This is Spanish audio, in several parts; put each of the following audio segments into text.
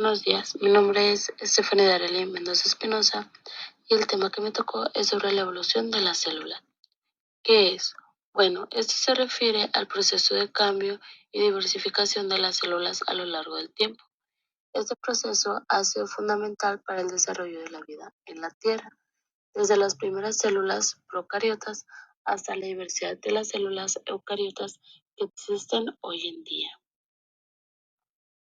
Buenos días, mi nombre es Estefanía Darely Mendoza Espinosa y el tema que me tocó es sobre la evolución de la célula. ¿Qué es? Bueno, esto se refiere al proceso de cambio y diversificación de las células a lo largo del tiempo. Este proceso ha sido fundamental para el desarrollo de la vida en la Tierra, desde las primeras células procariotas hasta la diversidad de las células eucariotas que existen hoy en día.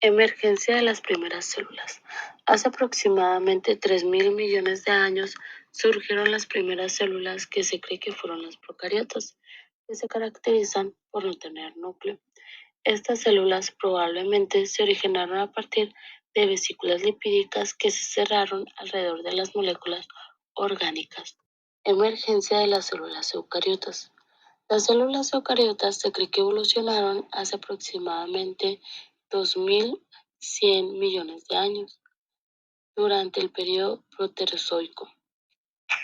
Emergencia de las primeras células. Hace aproximadamente 3.000 millones de años surgieron las primeras células que se cree que fueron las procariotas, que se caracterizan por no tener núcleo. Estas células probablemente se originaron a partir de vesículas lipídicas que se cerraron alrededor de las moléculas orgánicas. Emergencia de las células eucariotas. Las células eucariotas se cree que evolucionaron hace aproximadamente 2.100 millones de años, durante el periodo proterozoico.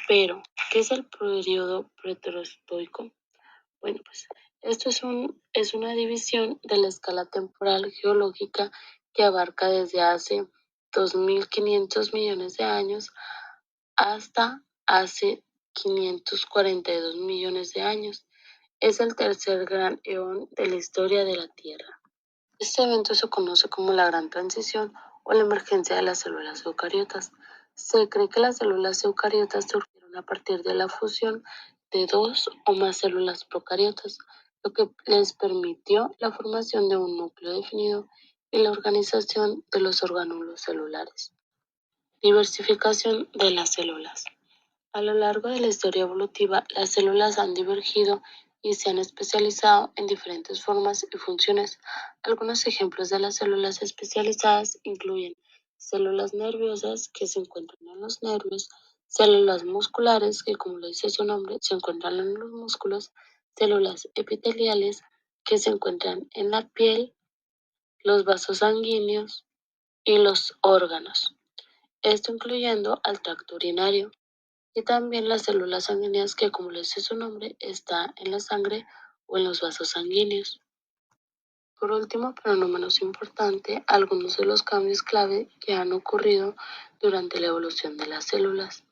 Pero, ¿qué es el periodo proterozoico? Bueno, pues esto es una división de la escala temporal geológica que abarca desde hace 2.500 millones de años hasta hace 542 millones de años. Es el tercer gran eón de la historia de la Tierra. Este evento se conoce como la Gran Transición o la emergencia de las células eucariotas. Se cree que las células eucariotas surgieron a partir de la fusión de dos o más células procariotas, lo que les permitió la formación de un núcleo definido y la organización de los orgánulos celulares. Diversificación de las células. A lo largo de la historia evolutiva, las células han divergido y se han especializado en diferentes formas y funciones. Algunos ejemplos de las células especializadas incluyen células nerviosas que se encuentran en los nervios, células musculares que, como lo dice su nombre, se encuentran en los músculos, células epiteliales que se encuentran en la piel, los vasos sanguíneos y los órganos, esto incluyendo al tracto urinario. Y también las células sanguíneas que, como le dice su nombre, está en la sangre o en los vasos sanguíneos. Por último, pero no menos importante, algunos de los cambios clave que han ocurrido durante la evolución de las células.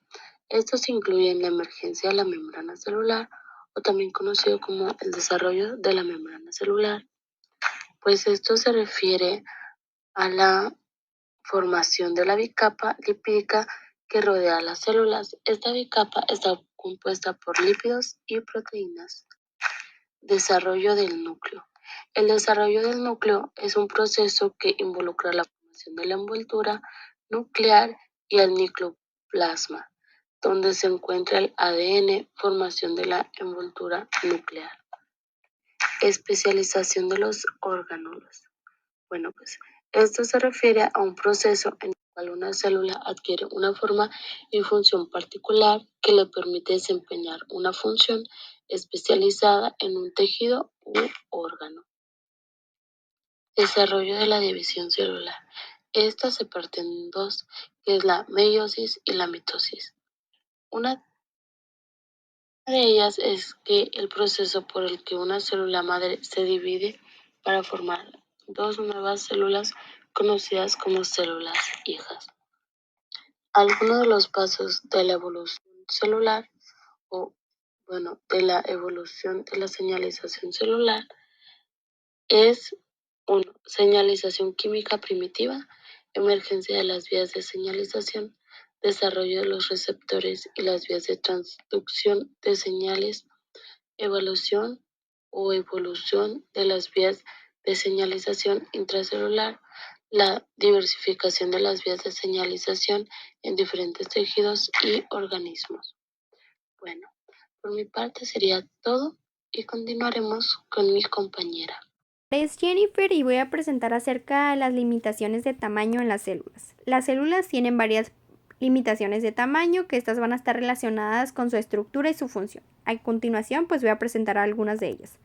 Estos incluyen la emergencia de la membrana celular, o también conocido como el desarrollo de la membrana celular, pues esto se refiere a la formación de la bicapa lipídica que rodea las células. Esta bicapa está compuesta por lípidos y proteínas. Desarrollo del núcleo. El desarrollo del núcleo es un proceso que involucra la formación de la envoltura nuclear y el nucleoplasma, donde se encuentra el ADN, formación de la envoltura nuclear. Especialización de los orgánulos. Bueno, pues esto se refiere a un proceso en el cual una célula adquiere una forma y función particular que le permite desempeñar una función especializada en un tejido u órgano. Desarrollo de la división celular. Esta se parte en dos, que es la meiosis y la mitosis. Una de ellas es que el proceso por el que una célula madre se divide para formar dos nuevas células conocidas como células hijas. Algunos de los pasos de la evolución celular de la evolución de la señalización celular es 1. Señalización química primitiva, emergencia de las vías de señalización, desarrollo de los receptores y las vías de transducción de señales, evaluación o evolución de las vías de señalización intracelular, la diversificación de las vías de señalización en diferentes tejidos y organismos. Bueno, por mi parte sería todo y continuaremos con mi compañera. Es Jennifer y voy a presentar acerca de las limitaciones de tamaño en las células. Las células tienen varias limitaciones de tamaño, que estas van a estar relacionadas con su estructura y su función. A continuación, pues voy a presentar algunas de ellas.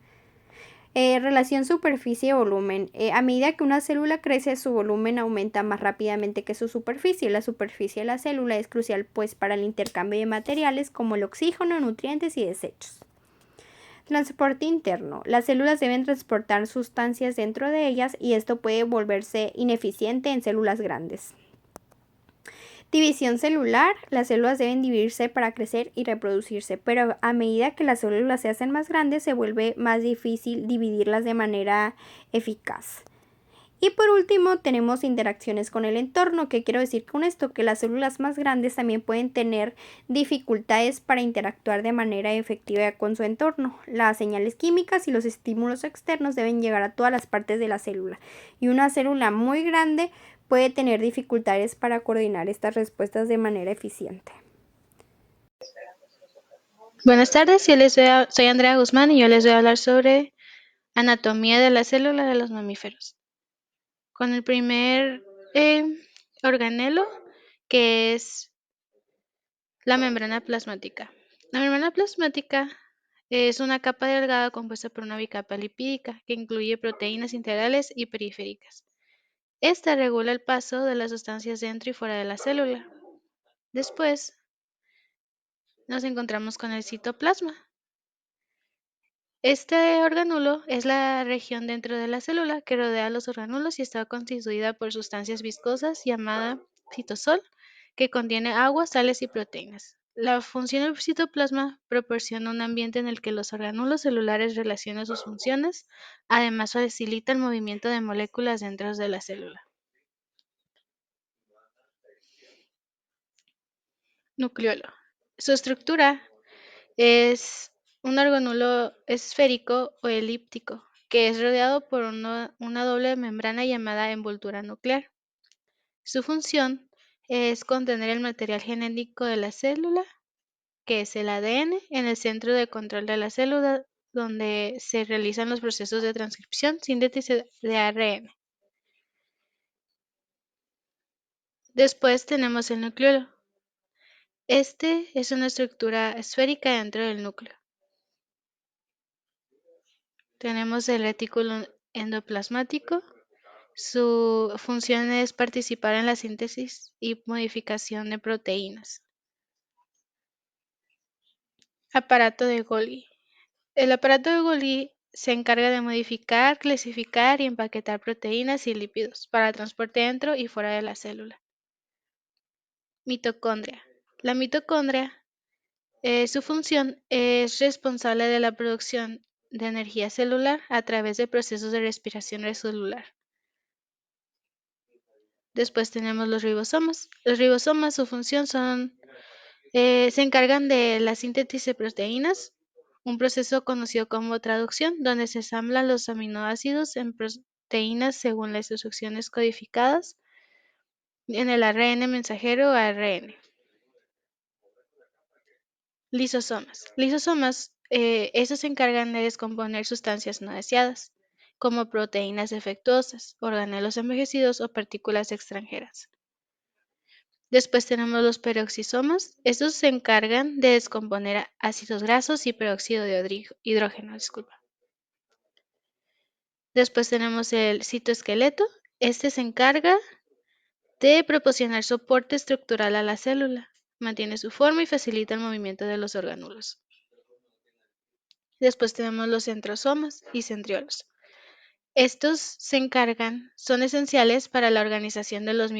Relación superficie-volumen. A medida que una célula crece, su volumen aumenta más rápidamente que su superficie. La superficie de la célula es crucial pues para el intercambio de materiales como el oxígeno, nutrientes y desechos. Transporte interno. Las células deben transportar sustancias dentro de ellas y esto puede volverse ineficiente en células grandes. División celular. Las células deben dividirse para crecer y reproducirse, pero a medida que las células se hacen más grandes se vuelve más difícil dividirlas de manera eficaz. Y por último tenemos interacciones con el entorno. ¿Qué quiero decir con esto? Que las células más grandes también pueden tener dificultades para interactuar de manera efectiva con su entorno. Las señales químicas y los estímulos externos deben llegar a todas las partes de la célula. Y una célula muy grande puede tener dificultades para coordinar estas respuestas de manera eficiente. Buenas tardes, soy Andrea Guzmán y yo les voy a hablar sobre anatomía de la célula de los mamíferos. Con el primer organelo, que es la membrana plasmática. La membrana plasmática es una capa delgada compuesta por una bicapa lipídica que incluye proteínas integrales y periféricas. Esta regula el paso de las sustancias dentro y fuera de la célula. Después nos encontramos con el citoplasma. Este orgánulo es la región dentro de la célula que rodea a los orgánulos y está constituida por sustancias viscosas llamada citosol, que contiene agua, sales y proteínas. La función del citoplasma proporciona un ambiente en el que los orgánulos celulares relacionan sus funciones, además facilita el movimiento de moléculas dentro de la célula. Nucleolo. Su estructura es un orgánulo esférico o elíptico que es rodeado por una doble membrana llamada envoltura nuclear. Su función es contener el material genético de la célula, que es el ADN, en el centro de control de la célula, donde se realizan los procesos de transcripción, síntesis de ARN. Después tenemos el nucleolo. Este es una estructura esférica dentro del núcleo. Tenemos el retículo endoplasmático. Su función es participar en la síntesis y modificación de proteínas. Aparato de Golgi. El aparato de Golgi se encarga de modificar, clasificar y empaquetar proteínas y lípidos para transporte dentro y fuera de la célula. Mitocondria. La mitocondria, su función es responsable de la producción de energía celular a través de procesos de respiración celular. Después tenemos los ribosomas. Los ribosomas, su función se encargan de la síntesis de proteínas, un proceso conocido como traducción, donde se ensamblan los aminoácidos en proteínas según las instrucciones codificadas en el ARN mensajero o ARN. Lisosomas. Lisosomas, estos se encargan de descomponer sustancias no deseadas, como proteínas defectuosas, organelos envejecidos o partículas extranjeras. Después tenemos los peroxisomas. Estos se encargan de descomponer ácidos grasos y peróxido de hidrógeno. Después tenemos el citoesqueleto. Este se encarga de proporcionar soporte estructural a la célula, mantiene su forma y facilita el movimiento de los orgánulos. Después tenemos los centrosomas y centriolos. Estos son esenciales para la organización de los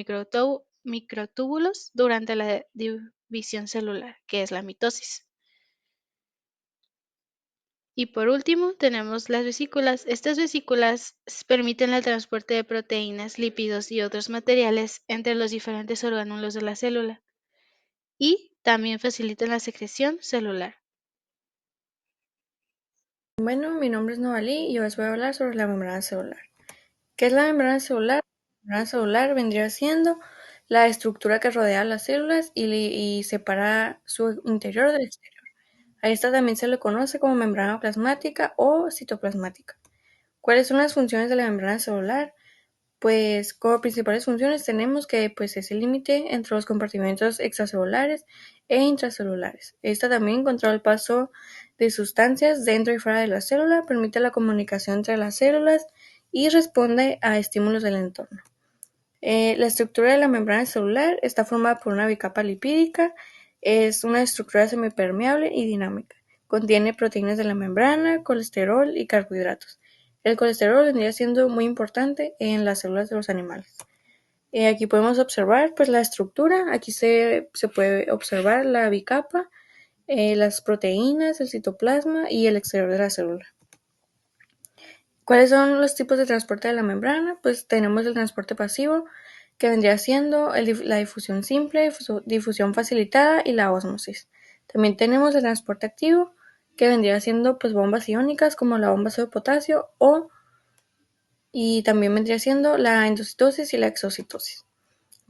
microtúbulos durante la división celular, que es la mitosis. Y por último, tenemos las vesículas. Estas vesículas permiten el transporte de proteínas, lípidos y otros materiales entre los diferentes orgánulos de la célula y también facilitan la secreción celular. Bueno, mi nombre es Novalí y hoy les voy a hablar sobre la membrana celular. ¿Qué es la membrana celular? La membrana celular vendría siendo la estructura que rodea las células y separa su interior del exterior. A esta también se le conoce como membrana plasmática o citoplasmática. ¿Cuáles son las funciones de la membrana celular? Pues como principales funciones tenemos que es el límite entre los compartimentos extracelulares e intracelulares. Esta también controla el paso de sustancias dentro y fuera de la célula, permite la comunicación entre las células y responde a estímulos del entorno. La estructura de la membrana celular está formada por una bicapa lipídica, es una estructura semipermeable y dinámica. Contiene proteínas de la membrana, colesterol y carbohidratos. El colesterol vendría siendo muy importante en las células de los animales. Aquí podemos observar pues la estructura. Aquí se puede observar la bicapa, las proteínas, el citoplasma y el exterior de la célula. ¿Cuáles son los tipos de transporte de la membrana? Pues tenemos el transporte pasivo, que vendría siendo la difusión simple, difusión facilitada y la ósmosis. También tenemos el transporte activo, que vendría siendo pues bombas iónicas como la bomba de potasio y también vendría siendo la endocitosis y la exocitosis.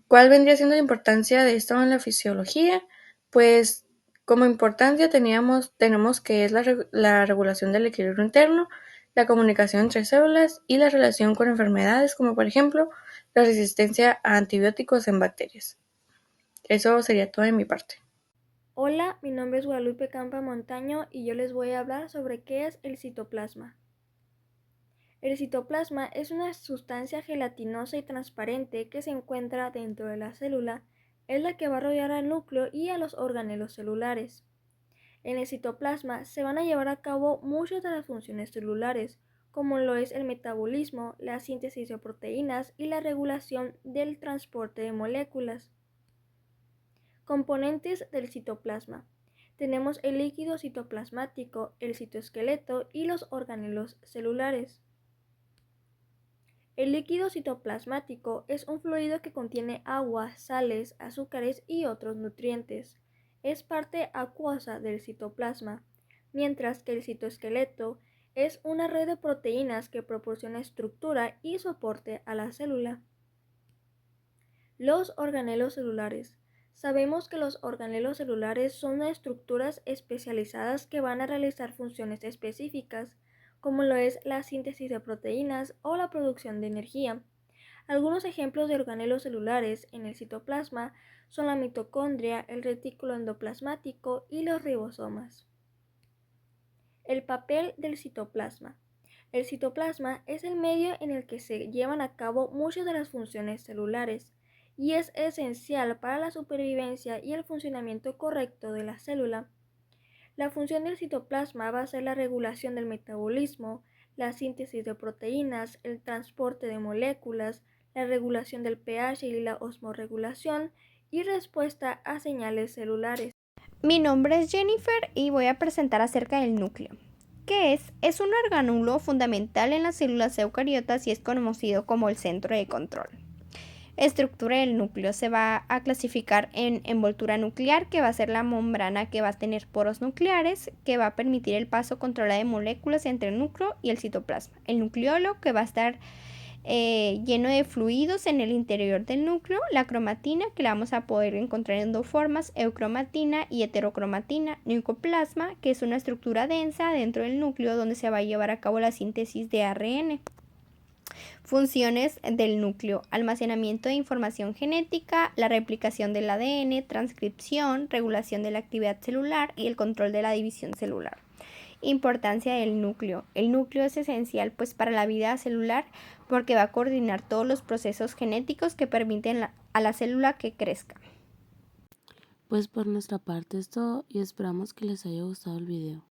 ¿Cuál vendría siendo la importancia de esto en la fisiología? Pues como importancia tenemos que es la regulación del equilibrio interno, la comunicación entre células y la relación con enfermedades como por ejemplo la resistencia a antibióticos en bacterias. Eso sería todo de mi parte. Hola, mi nombre es Guadalupe Campa Montaño y yo les voy a hablar sobre qué es el citoplasma. El citoplasma es una sustancia gelatinosa y transparente que se encuentra dentro de la célula. Es la que va a rodear al núcleo y a los organelos celulares. En el citoplasma se van a llevar a cabo muchas de las funciones celulares, como lo es el metabolismo, la síntesis de proteínas y la regulación del transporte de moléculas. Componentes del citoplasma. Tenemos el líquido citoplasmático, el citoesqueleto y los organelos celulares. El líquido citoplasmático es un fluido que contiene agua, sales, azúcares y otros nutrientes. Es parte acuosa del citoplasma, mientras que el citoesqueleto es una red de proteínas que proporciona estructura y soporte a la célula. Los organelos celulares. Sabemos que los organelos celulares son estructuras especializadas que van a realizar funciones específicas, como lo es la síntesis de proteínas o la producción de energía. Algunos ejemplos de organelos celulares en el citoplasma son la mitocondria, el retículo endoplasmático y los ribosomas. El papel del citoplasma. El citoplasma es el medio en el que se llevan a cabo muchas de las funciones celulares y es esencial para la supervivencia y el funcionamiento correcto de la célula. La función del citoplasma va a ser la regulación del metabolismo, la síntesis de proteínas, el transporte de moléculas, la regulación del pH y la osmorregulación y respuesta a señales celulares. Mi nombre es Jennifer y voy a presentar acerca del núcleo. ¿Qué es? Es un organulo fundamental en las células eucariotas y es conocido como el centro de control. Estructura del núcleo se va a clasificar en envoltura nuclear, que va a ser la membrana que va a tener poros nucleares, que va a permitir el paso controlado de moléculas entre el núcleo y el citoplasma. El nucleolo, que va a estar lleno de fluidos en el interior del núcleo. La cromatina, que la vamos a poder encontrar en dos formas, eucromatina y heterocromatina. Nucleoplasma, que es una estructura densa dentro del núcleo donde se va a llevar a cabo la síntesis de ARN. Funciones del núcleo: almacenamiento de información genética, la replicación del ADN, transcripción, regulación de la actividad celular y el control de la división celular. Importancia del núcleo. El núcleo es esencial para la vida celular porque va a coordinar todos los procesos genéticos que permiten a la célula que crezca. Pues por nuestra parte es todo y esperamos que les haya gustado el video.